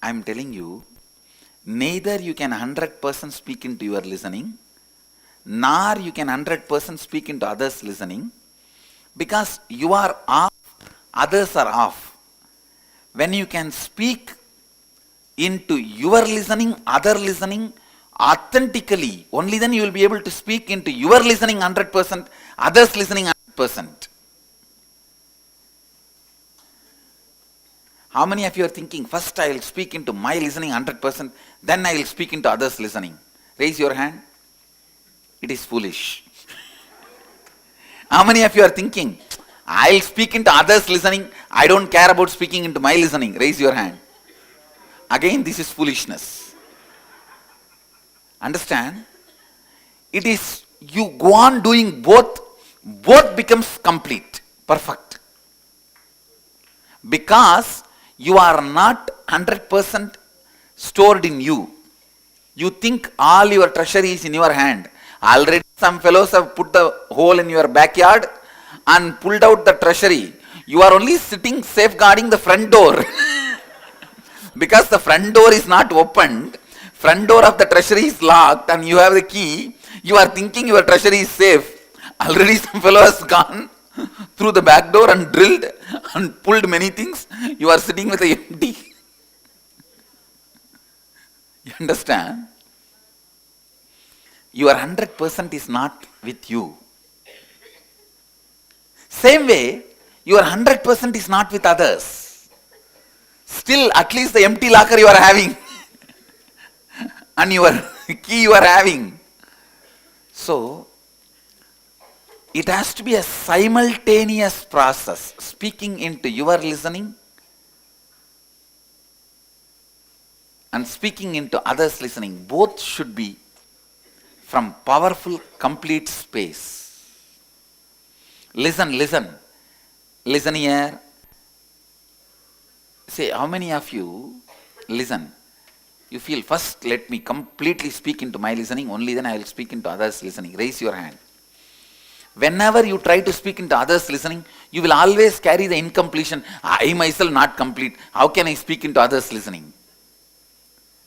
I'm telling you, neither you can 100% speak into your listening, nor you can 100% speak into others' listening, because you are off, others are off. When you can speak into your listening, other listening, authentically, only then you will be able to speak into your listening 100%, others listening 100%. How many of you are thinking, first I will speak into my listening 100%, then I will speak into others listening? Raise your hand. It is foolish. How many of you are thinking, I will speak into others listening, I don't care about speaking into my listening? Raise your hand. Again, this is foolishness. Understand? It is, you go on doing both becomes complete, perfect. Because you are not 100% stored in you. You think all your treasure is in your hand. Already some fellows have put the hole in your backyard and pulled out the treasury. You are only sitting safeguarding the front door. Because the front door is not opened, front door of the treasury is locked and you have the key, you are thinking your treasury is safe. Already some fellow has gone through the back door and drilled and pulled many things. You are sitting with the empty. You understand? Your 100% is not with you. Same way, your 100% is not with others. Still, at least the empty locker you are having and your key you are having. So, it has to be a simultaneous process. Speaking into your listening and speaking into others' listening. Both should be from powerful, complete space. Listen. Listen here. Say, how many of you listen? You feel, first let me completely speak into my listening, only then I will speak into others' listening. Raise your hand. Whenever you try to speak into others' listening, you will always carry the incompletion. I myself not complete. How can I speak into others' listening?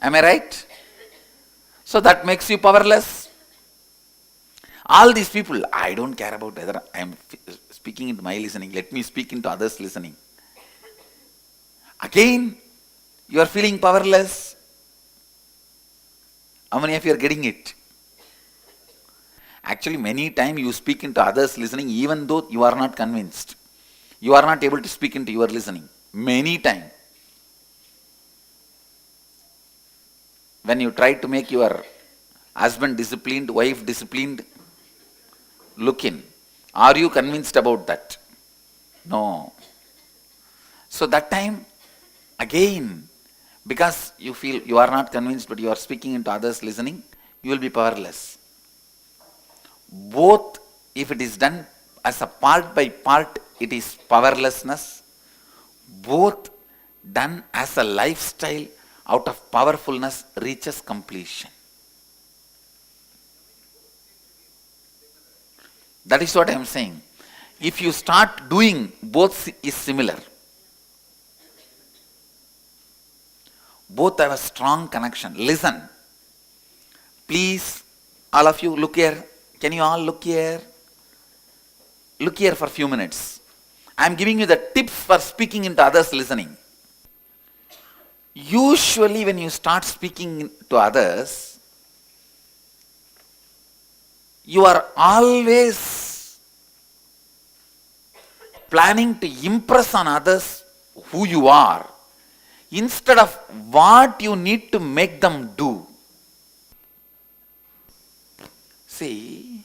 Am I right? So that makes you powerless. All these people, I don't care about whether I am speaking into my listening. Let me speak into others' listening. Again, you are feeling powerless. How many of you are getting it? Actually, many times you speak into others' listening even though you are not convinced. You are not able to speak into your listening. Many times. When you try to make your husband disciplined, wife disciplined, look in. Are you convinced about that? No. So that time, again, because you feel you are not convinced but you are speaking into others' listening, you will be powerless. Both, if it is done as a part by part, it is powerlessness. Both done as a lifestyle out of powerfulness reaches completion. That is what I am saying. If you start doing, both is similar. Both have a strong connection. Listen. Please, all of you, look here. Can you all look here? Look here for a few minutes. I am giving you the tips for speaking into others' listening. Usually when you start speaking to others, you are always planning to impress on others who you are, instead of what you need to make them do. See,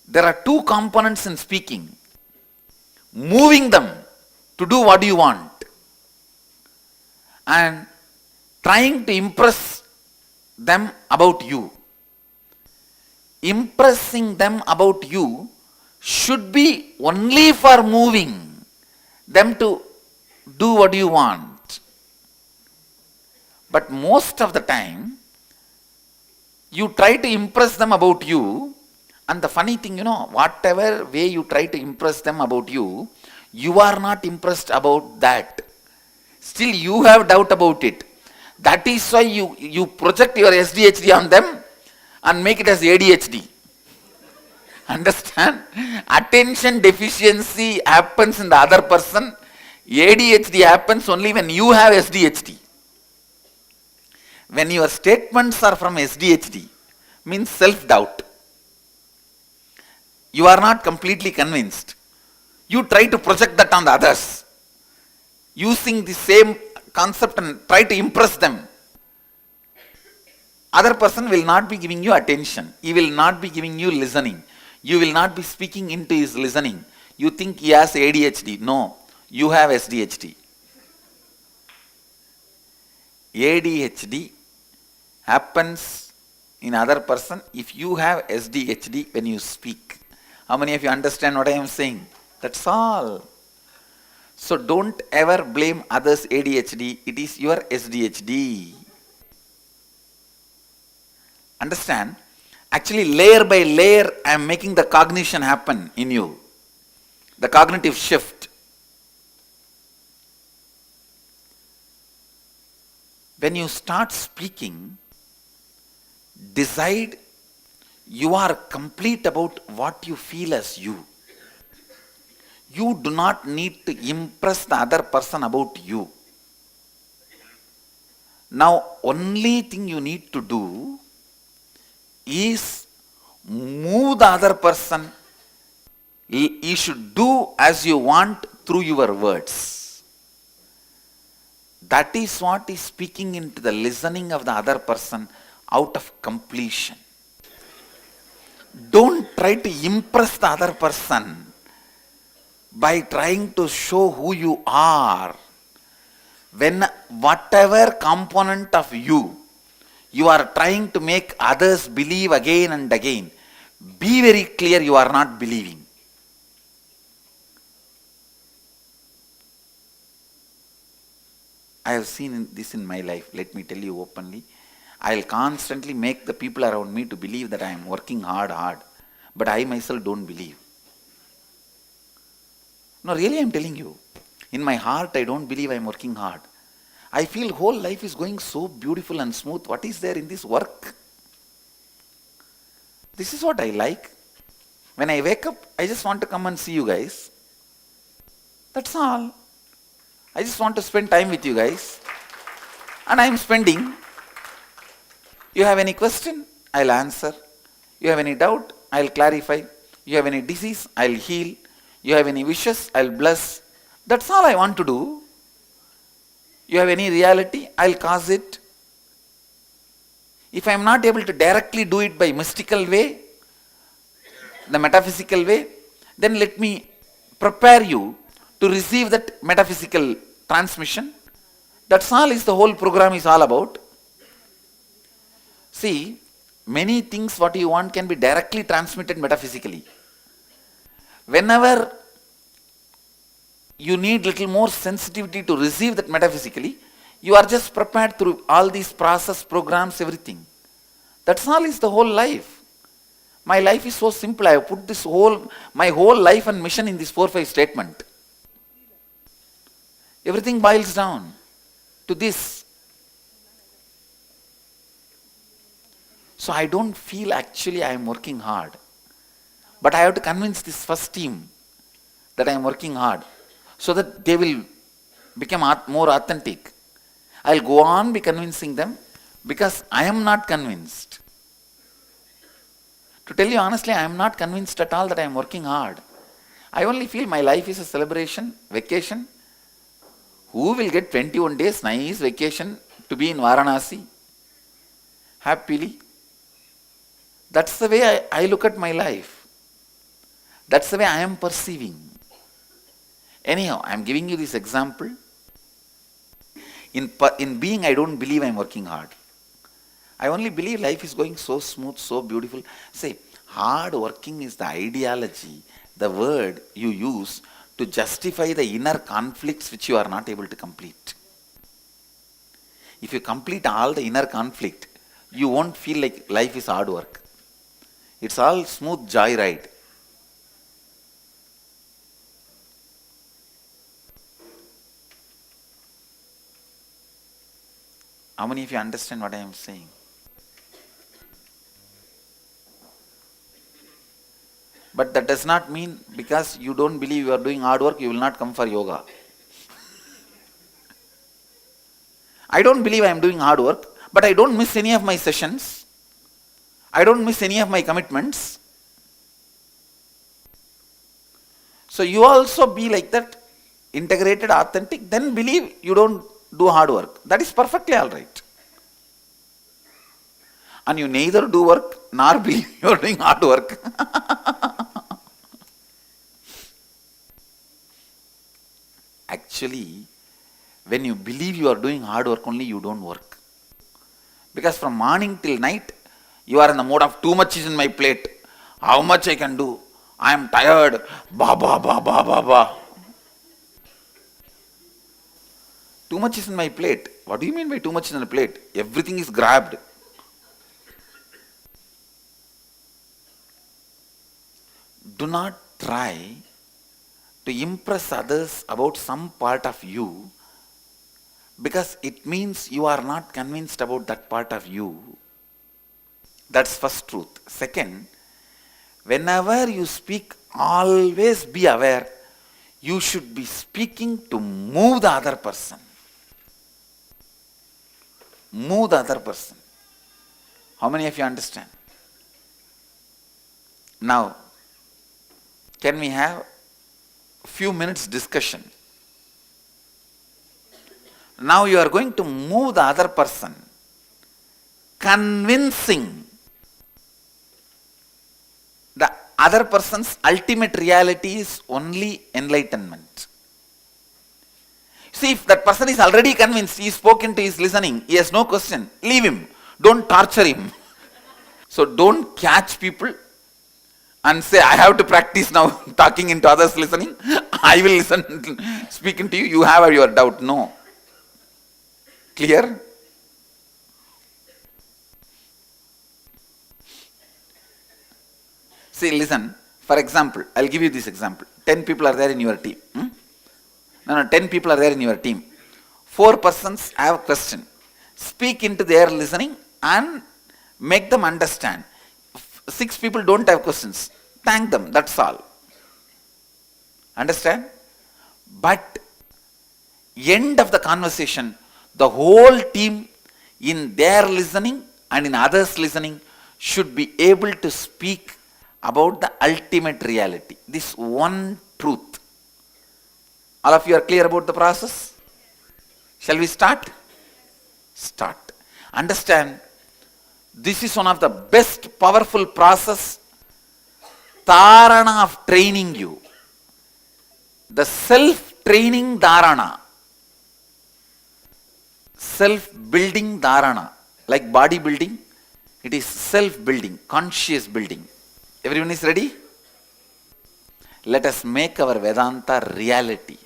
there are two components in speaking. Moving them to do what you want and trying to impress them about you. Impressing them about you should be only for moving them to do what you want. But most of the time, you try to impress them about you, and the funny thing, whatever way you try to impress them about you, You are not impressed about that. Still you have doubt about it. That is why you project your SDHD on them and make it as ADHD. Understand? Attention deficiency happens in the other person. ADHD happens only when you have SDHD. When your statements are from SDHD, means self-doubt. You are not completely convinced. You try to project that on the others, using the same concept and try to impress them. Other person will not be giving you attention. He will not be giving you listening. You will not be speaking into his listening. You think he has ADHD. No, you have SDHD. ADHD happens in other person if you have SDHD when you speak. How many of you understand what I am saying? That's all. So don't ever blame others' ADHD. It is your SDHD. Understand? Actually, layer by layer, I am making the cognition happen in you. The cognitive shift. When you start speaking, decide you are complete about what you feel as you. You do not need to impress the other person about you. Now, only thing you need to do is move the other person. You should do as you want through your words. That is what is speaking into the listening of the other person out of completion. Don't try to impress the other person by trying to show who you are. When whatever component of you are trying to make others believe again and again, be very clear you are not believing. I have seen this in my life. Let me tell you openly. I will constantly make the people around me to believe that I am working hard, but I myself don't believe. No, really I am telling you. In my heart I don't believe I am working hard. I feel whole life is going so beautiful and smooth. What is there in this work? This is what I like. When I wake up, I just want to come and see you guys. That's all. I just want to spend time with you guys. And I am spending. You have any question? I'll answer. You have any doubt? I'll clarify. You have any disease? I'll heal. You have any wishes? I'll bless. That's all I want to do. You have any reality? I'll cause it. If I am not able to directly do it by mystical way, the metaphysical way, then let me prepare you to receive that metaphysical transmission. That's all is the whole program is all about. See, many things what you want can be directly transmitted metaphysically. Whenever you need little more sensitivity to receive that metaphysically, you are just prepared through all these process, programs, everything. That's all is the whole life. My life is so simple. I have put my whole life and mission in this 4-5 statement. Everything boils down to this. So I don't feel actually I am working hard. But I have to convince this first team that I am working hard, so that they will become more authentic. I'll go on be convincing them because I am not convinced. To tell you honestly, I am not convinced at all that I am working hard. I only feel my life is a celebration, vacation. Who will get 21 days nice vacation to be in Varanasi happily? That's the way I look at my life. That's the way I am perceiving. Anyhow, I am giving you this example. In being, I don't believe I am working hard. I only believe life is going so smooth, so beautiful. Say, hard working is the ideology, the word you use to justify the inner conflicts which you are not able to complete. If you complete all the inner conflict, you won't feel like life is hard work. It's all smooth joyride. How many of you understand what I am saying? But that does not mean because you don't believe you are doing hard work, you will not come for yoga. I don't believe I am doing hard work, but I don't miss any of my sessions. I don't miss any of my commitments. So you also be like that, integrated, authentic, then believe you don't do hard work. That is perfectly alright. And you neither do work nor believe you are doing hard work. Actually, when you believe you are doing hard work only, you don't work. Because from morning till night, you are in the mode of too much is in my plate. How much I can do? I am tired. Ba ba ba ba ba ba. Too much is in my plate. What do you mean by too much is in the plate? Everything is grabbed. Do not try to impress others about some part of you, because it means you are not convinced about that part of you. That's first truth. Second, whenever you speak, always be aware you should be speaking to move the other person. Move the other person. How many of you understand? Now, can we have a few minutes discussion? Now you are going to move the other person, convincing the other person's ultimate reality is only enlightenment. See, if that person is already convinced, he is spoken to, he is listening, he has no question, leave him. Don't torture him. So don't catch people and say, I have to practice now talking into others listening. I will listen, speaking to you, you have your doubt. No. Clear? See, listen. For example, I'll give you this example. 10 people are there in your team. No, 10 people are there in your team. 4 persons have a question. Speak into their listening and make them understand. 6 people don't have questions. Thank them, that's all. Understand? But end of the conversation, the whole team in their listening and in others listening should be able to speak about the ultimate reality. This one truth. All of you are clear about the process? Shall we start? Start. Understand, this is one of the best powerful process, dharana of training you. The self-training dharana. Self-building dharana. Like bodybuilding, it is self-building, conscious building. Everyone is ready? Let us make our Vedanta reality,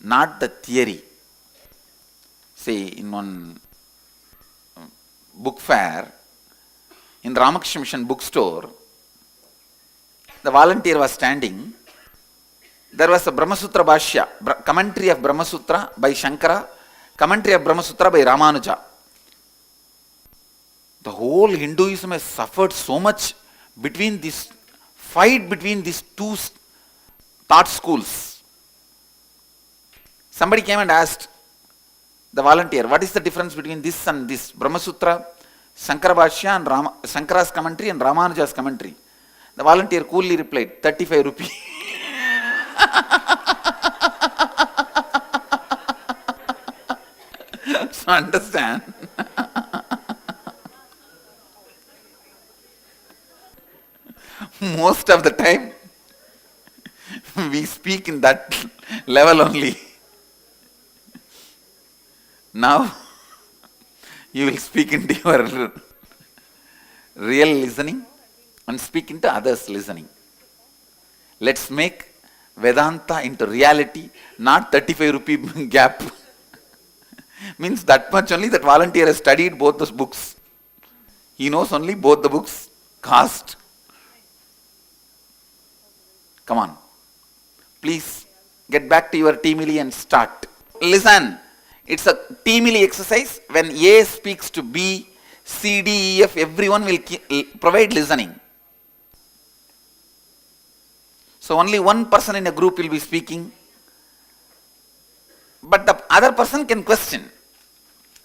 not the theory. See, in one book fair, in Ramakrishna Mission bookstore, the volunteer was standing. There was a Brahmasutra Bhashya, commentary of Brahmasutra by Shankara, commentary of Brahmasutra by Ramanuja. The whole Hinduism has suffered so much between this fight between these two thought schools. Somebody came and asked the volunteer, what is the difference between this and this? Brahmasutra, Shankara Bhashya and Shankara's commentary and Ramanuja's commentary. The volunteer coolly replied, 35 rupees. So understand. Most of the time, we speak in that level only. Now, you will speak into your real listening and speak into others' listening. Let's make Vedanta into reality, not 35 rupee gap. Means that much only that volunteer has studied both those books. He knows only both the books, cost. Come on. Please get back to your teamily and start. Listen. It's a teamily exercise. When A speaks to B, C, D, E, F, everyone will provide listening. So only one person in a group will be speaking, but the other person can question,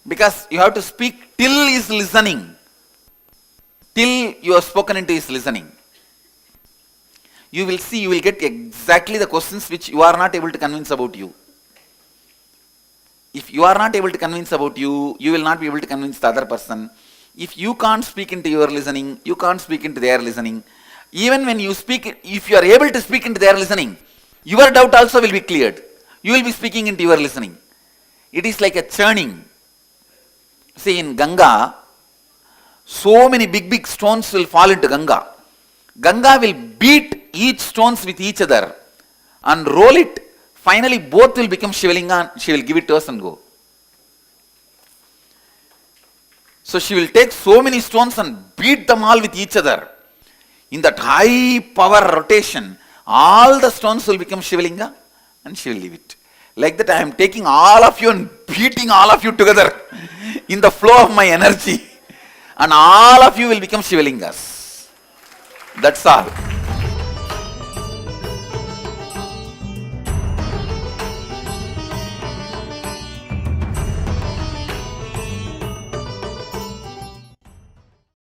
because you have to speak till he is listening, till you have spoken into his listening. You will see, you will get exactly the questions which you are not able to convince about you. If you are not able to convince about you, you will not be able to convince the other person. If you can't speak into your listening, you can't speak into their listening. Even when you speak, if you are able to speak into their listening, your doubt also will be cleared. You will be speaking into your listening. It is like a churning. See, in Ganga, so many big stones will fall into Ganga. Ganga will beat each stones with each other and roll it. Finally, both will become Shivalinga and she will give it to us and go. So she will take so many stones and beat them all with each other. In that high power rotation, all the stones will become Shivalinga and she will leave it. Like that, I am taking all of you and beating all of you together in the flow of my energy. And all of you will become Shivalingas. That's all.